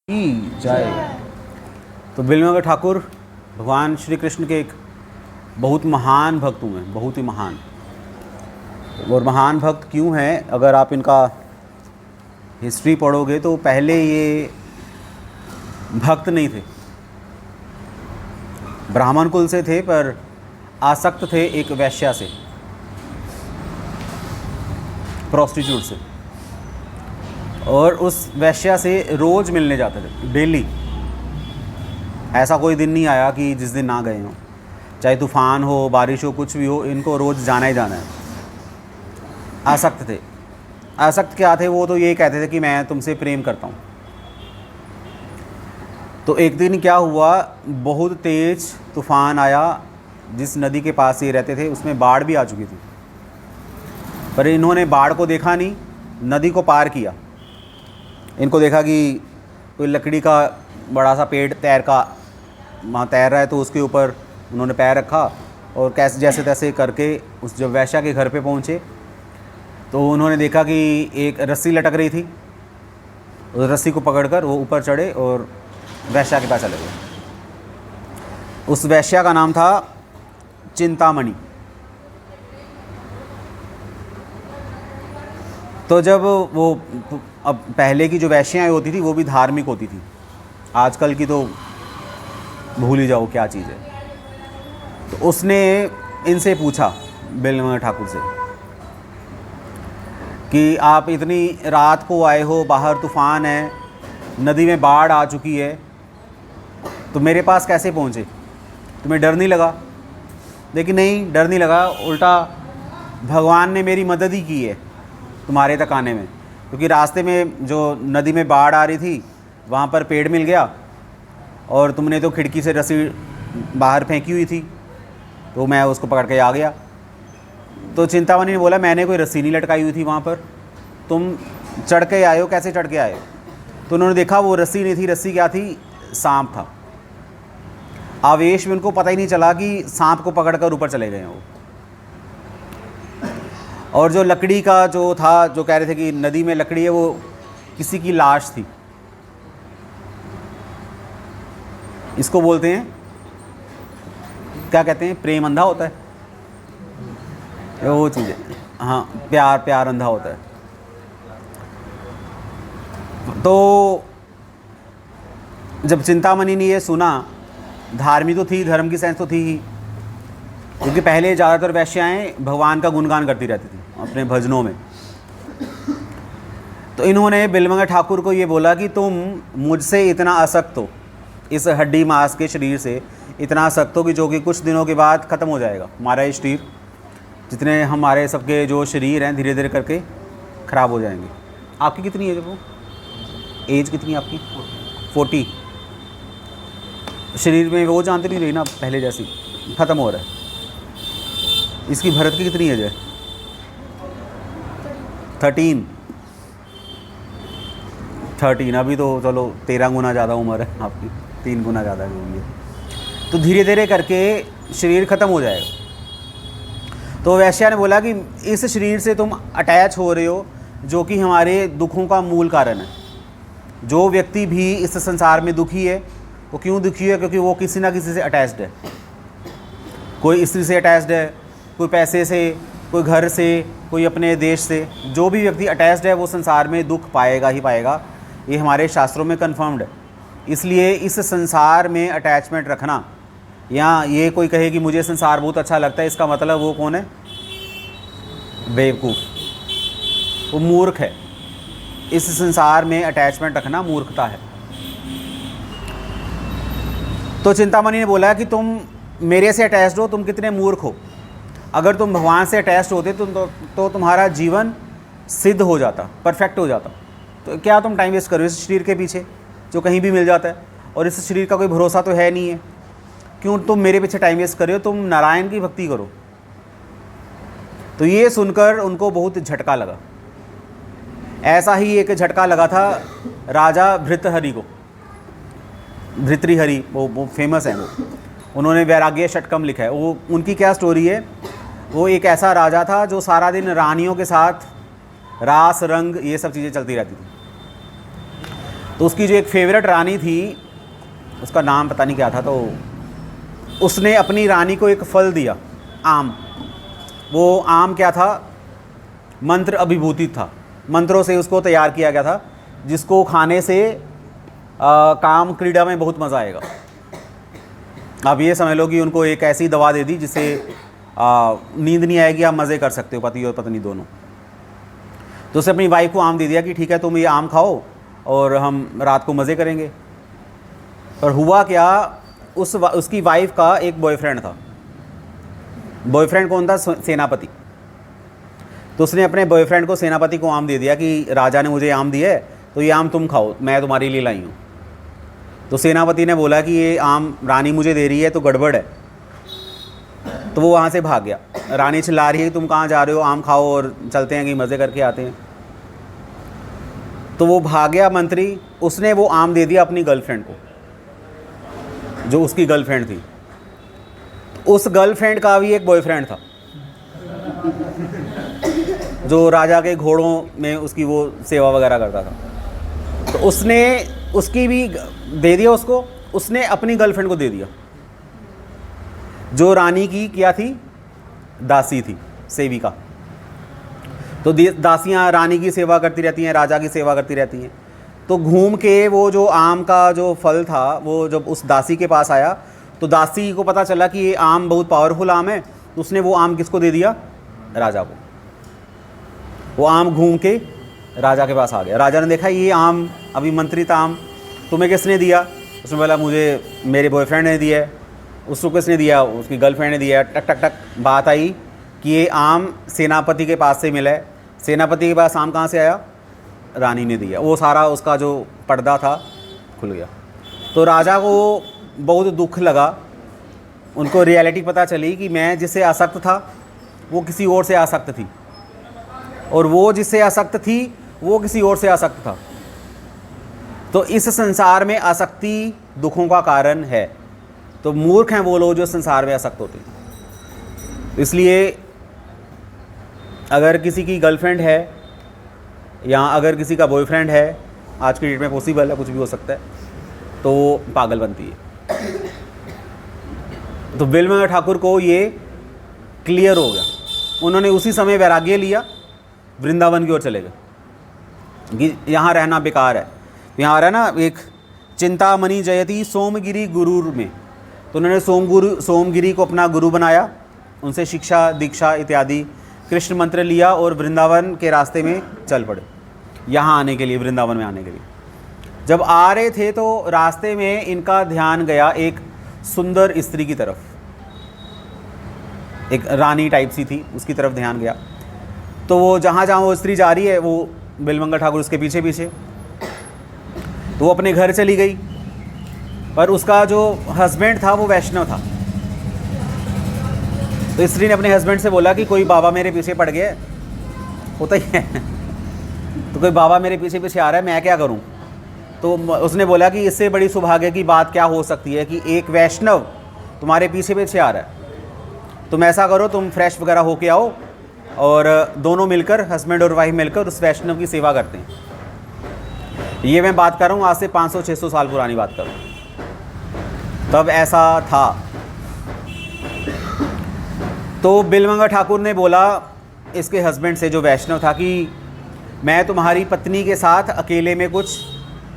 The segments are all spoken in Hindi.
की जय। तो बिल्वमंगल ठाकुर भगवान श्री कृष्ण के एक बहुत महान भक्त हुए, बहुत ही महान। और महान भक्त क्यों हैं, अगर आप इनका हिस्ट्री पढ़ोगे तो पहले ये भक्त नहीं थे, ब्राह्मण कुल से थे, पर आसक्त थे एक वैश्या से, प्रोस्टिट्यूट से। और उस वैश्या से रोज़ मिलने जाते थे, डेली। ऐसा कोई दिन नहीं आया कि जिस दिन ना गए हों, चाहे तूफ़ान हो, बारिश हो, कुछ भी हो, इनको रोज़ जाना ही जाना है। आसक्त थे। आसक्त क्या थे, वो तो ये कहते थे कि मैं तुमसे प्रेम करता हूँ। तो एक दिन क्या हुआ, बहुत तेज़ तूफ़ान आया। जिस नदी के पास ये रहते थे उसमें बाढ़ भी आ चुकी थी, पर इन्होंने बाढ़ को देखा नहीं, नदी को पार किया। इनको देखा कि कोई लकड़ी का बड़ा सा पेड़ वहाँ तैर रहा है, तो उसके ऊपर उन्होंने पैर रखा और कैसे जैसे तैसे करके उस जब वैश्या के घर पे पहुँचे तो उन्होंने देखा कि एक रस्सी लटक रही थी। उस रस्सी को पकड़कर वो ऊपर चढ़े और वैश्या के पास चले गए। उस वैश्या का नाम था चिंतामणि। तो जब वो, अब पहले की जो वैश्याएँ होती थी वो भी धार्मिक होती थी, आजकल की तो भूल ही जाओ क्या चीज़ है। तो उसने इनसे पूछा, बिल्वमंगल ठाकुर से, कि आप इतनी रात को आए हो, बाहर तूफ़ान है, नदी में बाढ़ आ चुकी है, तो मेरे पास कैसे पहुँचे? तुम्हें डर नहीं लगा? लेकिन नहीं, डर नहीं लगा, उल्टा भगवान ने मेरी मदद ही की है तुम्हारे तक आने में। क्योंकि रास्ते में जो नदी में बाढ़ आ रही थी वहाँ पर पेड़ मिल गया, और तुमने तो खिड़की से रस्सी बाहर फेंकी हुई थी, तो मैं उसको पकड़ के आ गया। तो चिंतामणि ने बोला, मैंने कोई रस्सी नहीं लटकाई हुई थी वहाँ पर, तुम चढ़ के आए हो, कैसे चढ़ के आए हो? तो उन्होंने देखा वो रस्सी नहीं थी, रस्सी क्या थी, सांप था। आवेश में उनको पता ही नहीं चला कि सांप को पकड़कर ऊपर चले गए हैं वो। और जो लकड़ी का जो था, जो कह रहे थे कि नदी में लकड़ी है, वो किसी की लाश थी। इसको बोलते हैं, क्या कहते हैं, प्रेम अंधा होता है, वो चीज़ है। हाँ, प्यार अंधा होता है। तो जब चिंतामणि ने ये सुना, धार्मिक तो थी, धर्म की सेंस तो थी ही, क्योंकि पहले ज़्यादातर वैश्याएँ भगवान का गुणगान करती रहती थी अपने भजनों में। तो इन्होंने बिल्वमंगल ठाकुर को ये बोला कि तुम मुझसे इतना आसक्त हो, इस हड्डी मांस के शरीर से इतना आसक्त हो कि जो कि कुछ दिनों के बाद ख़त्म हो जाएगा। हमारा ये शरीर, जितने हमारे सबके जो शरीर हैं, धीरे धीरे करके ख़राब हो जाएंगे। आपकी कितनी एज है? वो एज कितनी है आपकी? 40। शरीर में वो जानते नहीं रही ना पहले जैसी, ख़त्म हो रहा है। इसकी भरत की कितनी एज है? 13। अभी तो चलो 13 गुना ज़्यादा उम्र है आपकी, 3 गुना ज़्यादा होगी। तो धीरे धीरे करके शरीर ख़त्म हो जाएगा। तो वैश्या ने बोला कि इस शरीर से तुम अटैच हो रहे हो, जो कि हमारे दुखों का मूल कारण है। जो व्यक्ति भी इस संसार में दुखी है, वो क्यों दुखी है? क्योंकि वो किसी ना किसी से अटैच्ड है। कोई स्त्री से अटैच्ड है, कोई पैसे से, कोई घर से, कोई अपने देश से। जो भी व्यक्ति अटैच्ड है वो संसार में दुख पाएगा ही पाएगा, ये हमारे शास्त्रों में कन्फर्म्ड है। इसलिए इस संसार में अटैचमेंट रखना, या ये कोई कहे कि मुझे संसार बहुत अच्छा लगता है, इसका मतलब वो कौन है? बेवकूफ़, वो मूर्ख है। इस संसार में अटैचमेंट रखना मूर्खता है। तो चिंतामणि ने बोला कि तुम मेरे से अटैच्ड हो, तुम कितने मूर्ख हो। अगर तुम भगवान से अटैच्ड होते तो तुम्हारा जीवन सिद्ध हो जाता, परफेक्ट हो जाता। तो क्या तुम टाइम वेस्ट करो इस शरीर के पीछे, जो कहीं भी मिल जाता है, और इस शरीर का कोई भरोसा तो है नहीं है। क्यों तुम मेरे पीछे टाइम वेस्ट कर रहे हो? तुम नारायण की भक्ति करो। तो ये सुनकर उनको बहुत झटका लगा। ऐसा ही एक झटका लगा था राजा भृतहरि को। भृतृहरि वो फेमस हैं, वो उन्होंने वैराग्य षटकम लिखा है। वो उनकी क्या स्टोरी है, वो एक ऐसा राजा था जो सारा दिन रानियों के साथ रास रंग ये सब चीज़ें चलती रहती थी। तो उसकी जो एक फेवरेट रानी थी, उसका नाम पता नहीं क्या था, तो उसने अपनी रानी को एक फल दिया, आम। वो आम क्या था? मंत्र अभिभूति था, मंत्रों से उसको तैयार किया गया था, जिसको खाने से काम क्रीड़ा में बहुत मज़ा आएगा। आप ये समझ लो कि उनको एक ऐसी दवा दे दी जिससे नींद नहीं आएगी, आप मज़े कर सकते हो पति और पत्नी दोनों। तो उसने अपनी वाइफ को आम दे दिया कि ठीक है तुम ये आम खाओ और हम रात को मज़े करेंगे। पर हुआ क्या, उसकी वाइफ का एक बॉयफ्रेंड था। बॉयफ्रेंड कौन था? सेनापति। तो उसने अपने बॉयफ्रेंड को, सेनापति को आम दे दिया कि राजा ने मुझे आम दिया है तो ये आम तुम खाओ, मैं तुम्हारे लिए लाई हूँ। तो सेनापति ने बोला कि ये आम रानी मुझे दे रही है तो गड़बड़ है। तो वो वहाँ से भाग गया। रानी चिल्ला रही है तुम कहाँ जा रहे हो, आम खाओ और चलते हैं कि मज़े करके आते हैं। तो वो भाग गया मंत्री। उसने वो आम दे दिया अपनी गर्लफ्रेंड को, जो उसकी गर्लफ्रेंड थी। तो उस गर्लफ्रेंड का भी एक बॉयफ्रेंड था जो राजा के घोड़ों में उसकी वो सेवा वगैरह करता था। तो उसने उसकी भी दे दिया उसको, उसने अपनी गर्लफ्रेंड को दे दिया, जो रानी की क्या थी? दासी थी, सेविका। तो दासियाँ रानी की सेवा करती रहती हैं, राजा की सेवा करती रहती हैं। तो घूम के वो जो आम का जो फल था, वो जब उस दासी के पास आया तो दासी को पता चला कि ये आम बहुत पावरफुल आम है। तो उसने वो आम किसको दे दिया? राजा को। वो आम घूम के राजा के पास आ गया। राजा ने देखा ये आम अभी मंत्री था, आम तुम्हें किसने दिया? उसने बोला मुझे मेरे बॉयफ्रेंड ने दिया है। उसको किसने दिया? उसकी गर्लफ्रेंड ने दिया। टक टक टक बात आई कि ये आम सेनापति के पास से मिला है। सेनापति के पास आम कहाँ से आया? रानी ने दिया। वो सारा उसका जो पर्दा था खुल गया। तो राजा को बहुत दुख लगा। उनको रियलिटी पता चली कि मैं जिससे आसक्त था वो किसी और से आसक्त थी, और वो जिससे आसक्त थी वो किसी और से आसक्त था। तो इस संसार में आसक्ति दुखों का कारण है। तो मूर्ख हैं वो लोग जो संसार में आसक्त होते हैं। इसलिए अगर किसी की गर्लफ्रेंड है या अगर किसी का बॉयफ्रेंड है, आज की डेट में पॉसिबल है, कुछ भी हो सकता है, तो वो पागल बनती है। तो बिलमंगल ठाकुर को ये क्लियर हो गया। उन्होंने उसी समय वैराग्य लिया, वृंदावन की ओर चले गए कि यहाँ रहना बेकार है। यहाँ आ रहा है ना एक चिंतामणि जयति सोमगिरी गुरुर में। तो उन्होंने सोमगिरी को अपना गुरु बनाया, उनसे शिक्षा दीक्षा इत्यादि कृष्ण मंत्र लिया और वृंदावन के रास्ते में चल पड़े यहाँ आने के लिए, वृंदावन में आने के लिए। जब आ रहे थे तो रास्ते में इनका ध्यान गया एक सुंदर स्त्री की तरफ, एक रानी टाइप सी थी, उसकी तरफ ध्यान गया। तो वो जहाँ जहाँ वो स्त्री जा रही है वो बिलमंगल ठाकुर उसके पीछे पीछे। तो वो अपने घर चली गई, पर उसका जो हस्बैंड था वो वैष्णव था। तो स्त्री ने अपने हस्बैंड से बोला कि कोई बाबा मेरे पीछे पड़ गया, होता ही है तो कोई बाबा मेरे पीछे पीछे आ रहा है, मैं क्या करूं? तो उसने बोला कि इससे बड़ी सौभाग्य की बात क्या हो सकती है कि एक वैष्णव तुम्हारे पीछे पीछे आ रहा है। तुम ऐसा करो, तुम फ्रेश वगैरह होके आओ और दोनों मिलकर, हस्बैंड और वाइफ मिलकर उस वैष्णव की सेवा करते हैं। ये मैं बात कर रहा हूँ आज से 500-600 साल पुरानी बात कर रहा हूँ, तब ऐसा था। तो बिलमंगल ठाकुर ने बोला इसके हस्बैंड से, जो वैष्णव था, कि मैं तुम्हारी पत्नी के साथ अकेले में कुछ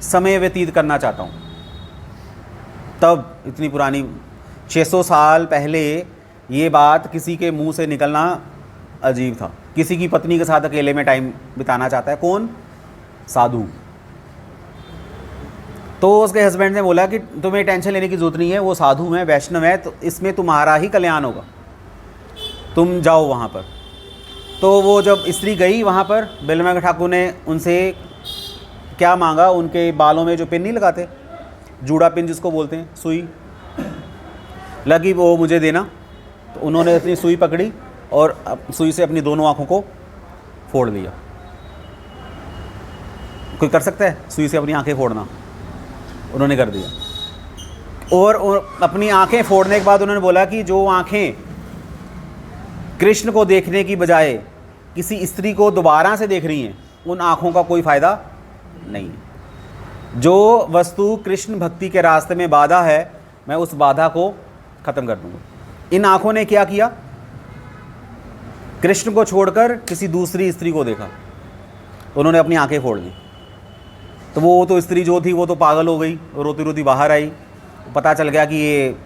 समय व्यतीत करना चाहता हूँ। तब इतनी पुरानी 600 साल पहले ये बात किसी के मुंह से निकलना अजीब था। किसी की पत्नी के साथ अकेले में टाइम बिताना चाहता है कौन? साधु। तो उसके हस्बैंड ने बोला कि तुम्हें टेंशन लेने की जरूरत नहीं है, वो साधु है, वैष्णव है, तो इसमें तुम्हारा ही कल्याण होगा, तुम जाओ वहाँ पर। तो वो जब स्त्री गई वहाँ पर, बिलमंगल ठाकुर ने उनसे क्या मांगा? उनके बालों में जो पिन नहीं लगाते, जूड़ा पिन जिसको बोलते हैं, सुई लगी, वो मुझे देना। तो उन्होंने अपनी सुई पकड़ी और सुई से अपनी दोनों आँखों को फोड़ लिया। कोई कर सकता है सुई से अपनी आँखें फोड़ना? उन्होंने कर दिया। और अपनी आँखें फोड़ने के बाद उन्होंने बोला कि जो आँखें कृष्ण को देखने की बजाय किसी स्त्री को दोबारा से देख रही हैं, उन आँखों का कोई फ़ायदा नहीं है। जो वस्तु कृष्ण भक्ति के रास्ते में बाधा है, मैं उस बाधा को ख़त्म कर दूंगा। इन आँखों ने क्या किया? कृष्ण को छोड़कर किसी दूसरी स्त्री को देखा, तो उन्होंने अपनी आंखें फोड़ दी। तो वो तो स्त्री जो थी वो तो पागल हो गई, रोती रोती बाहर आई। पता चल गया कि ये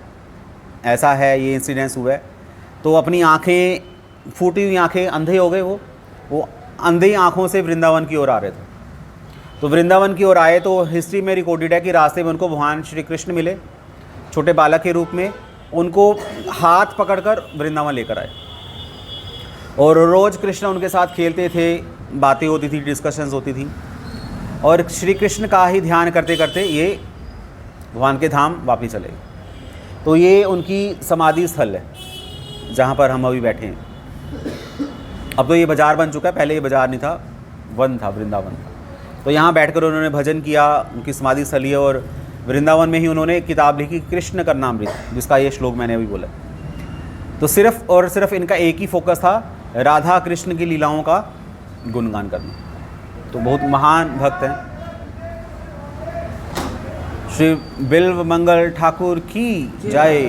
ऐसा है, ये इंसिडेंस हुआ है। तो अपनी आंखें, फूटी हुई आंखें, अंधे हो गए। वो अंधे आंखों से वृंदावन की ओर आ रहे थे। तो वृंदावन की ओर आए तो हिस्ट्री में रिकॉर्डेड है कि रास्ते में उनको भगवान श्री कृष्ण मिले छोटे बालक के रूप में, उनको हाथ पकड़कर वृंदावन लेकर आए और रोज़ कृष्ण उनके साथ खेलते थे, बातें होती थी, डिस्कशंस होती थी। और श्री कृष्ण का ही ध्यान करते करते ये भगवान के धाम वापस चले गए। तो ये उनकी समाधि स्थल है जहाँ पर हम अभी बैठे हैं। अब तो ये बाज़ार बन चुका है, पहले ये बाज़ार नहीं था, वन था, वृंदावन था। तो यहाँ बैठकर उन्होंने भजन किया, उनकी समाधि स्थल है। और वृंदावन में ही उन्होंने किताब लिखी कृष्ण करनामृत, जिसका ये श्लोक मैंने अभी बोला। तो सिर्फ और सिर्फ इनका एक ही फोकस था, राधा कृष्ण की लीलाओं का गुणगान करना। तो बहुत महान भक्त हैं। श्री बिल्व मंगल ठाकुर की जय।